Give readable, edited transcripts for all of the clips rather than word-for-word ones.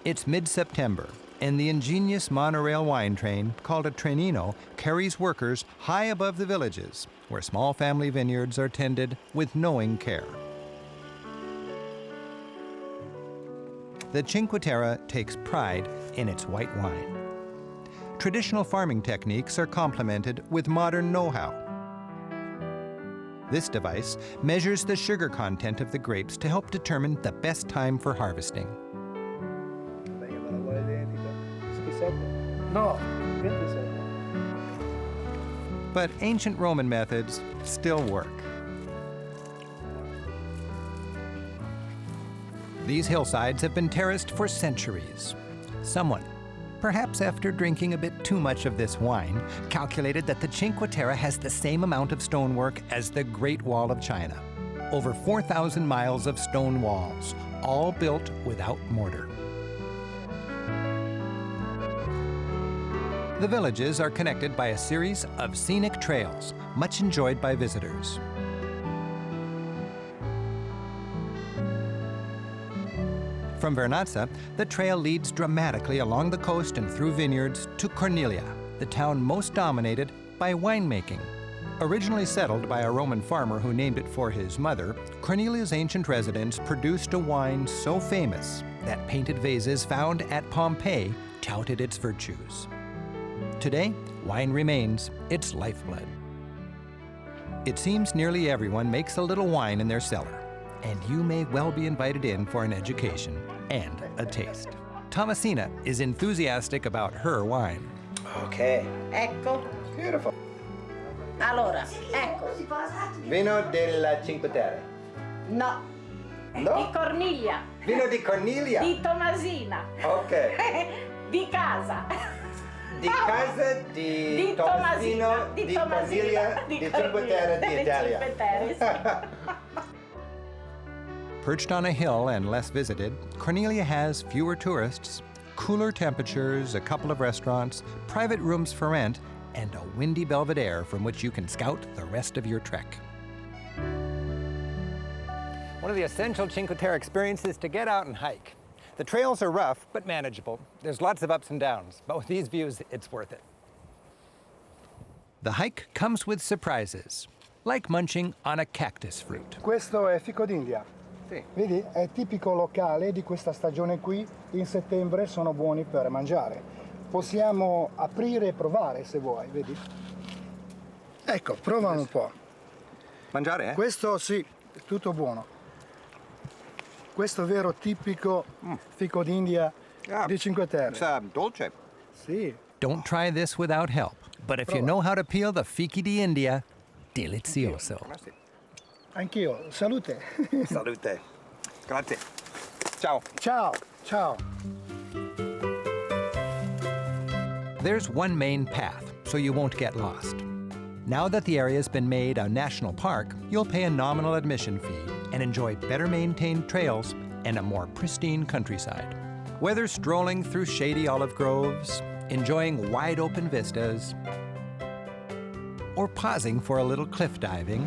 It's mid-September, and the ingenious monorail wine train, called a trenino, carries workers high above the villages, where small family vineyards are tended with knowing care. The Cinque Terre takes pride in its white wine. Traditional farming techniques are complemented with modern know-how. This device measures the sugar content of the grapes to help determine the best time for harvesting. No, 27. But ancient Roman methods still work. These hillsides have been terraced for centuries. Someone, perhaps after drinking a bit too much of this wine, calculated that the Cinque Terre has the same amount of stonework as the Great Wall of China. Over 4,000 miles of stone walls, all built without mortar. The villages are connected by a series of scenic trails, much enjoyed by visitors. From Vernazza, the trail leads dramatically along the coast and through vineyards to Corniglia, the town most dominated by winemaking. Originally settled by a Roman farmer who named it for his mother, Corniglia's ancient residents produced a wine so famous that painted vases found at Pompeii touted its virtues. Today, wine remains its lifeblood. It seems nearly everyone makes a little wine in their cellar, and you may well be invited in for an education and a taste. Thomasina is enthusiastic about her wine. Okay. Ecco. Beautiful. Allora, ecco. Vino della Cinque Terre. No. No? Di Corniglia. Vino di Corniglia. Di Tomasina. Ok. Di casa. Di casa di Tomasino, di Corniglia, di Cinque Terre di Italia. Cinque Terre, sì. Perched on a hill and less visited, Corniglia has fewer tourists, cooler temperatures, a couple of restaurants, private rooms for rent, and a windy belvedere from which you can scout the rest of your trek. One of the essential Cinque Terre experiences is to get out and hike. The trails are rough, but manageable. There's lots of ups and downs, but with these views, it's worth it. The hike comes with surprises, like munching on a cactus fruit. Questo è fico d'India. Sì. Vedi, è tipico locale di questa stagione qui, in settembre sono buoni per mangiare. Possiamo aprire e provare se vuoi, vedi? Ecco, prova un po'. Mangiare, eh? Questo sì, è tutto buono. Questo è vero tipico fico d'India di Cinque Terre. It's dolce. Sì. Don't try this without help, but if you know how to peel the fichi di India, delizioso. Anch'io. Salute. Salute. Grazie. Ciao. Ciao. Ciao. There's one main path, so you won't get lost. Now that the area's been made a national park, you'll pay a nominal admission fee and enjoy better maintained trails and a more pristine countryside. Whether strolling through shady olive groves, enjoying wide open vistas, or pausing for a little cliff diving,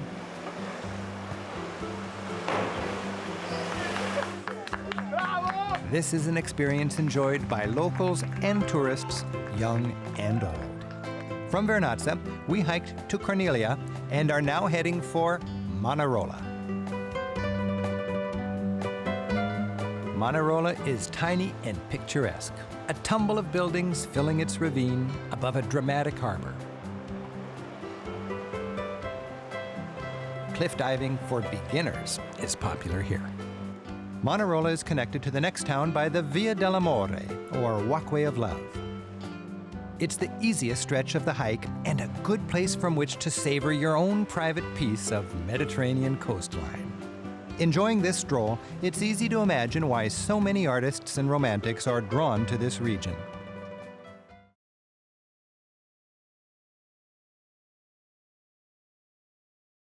this is an experience enjoyed by locals and tourists, young and old. From Vernazza, we hiked to Corniglia and are now heading for Manarola. Manarola is tiny and picturesque, a tumble of buildings filling its ravine above a dramatic harbor. Cliff diving for beginners is popular here. Manarola is connected to the next town by the Via dell'Amore, or Walkway of Love. It's the easiest stretch of the hike and a good place from which to savor your own private piece of Mediterranean coastline. Enjoying this stroll, it's easy to imagine why so many artists and romantics are drawn to this region.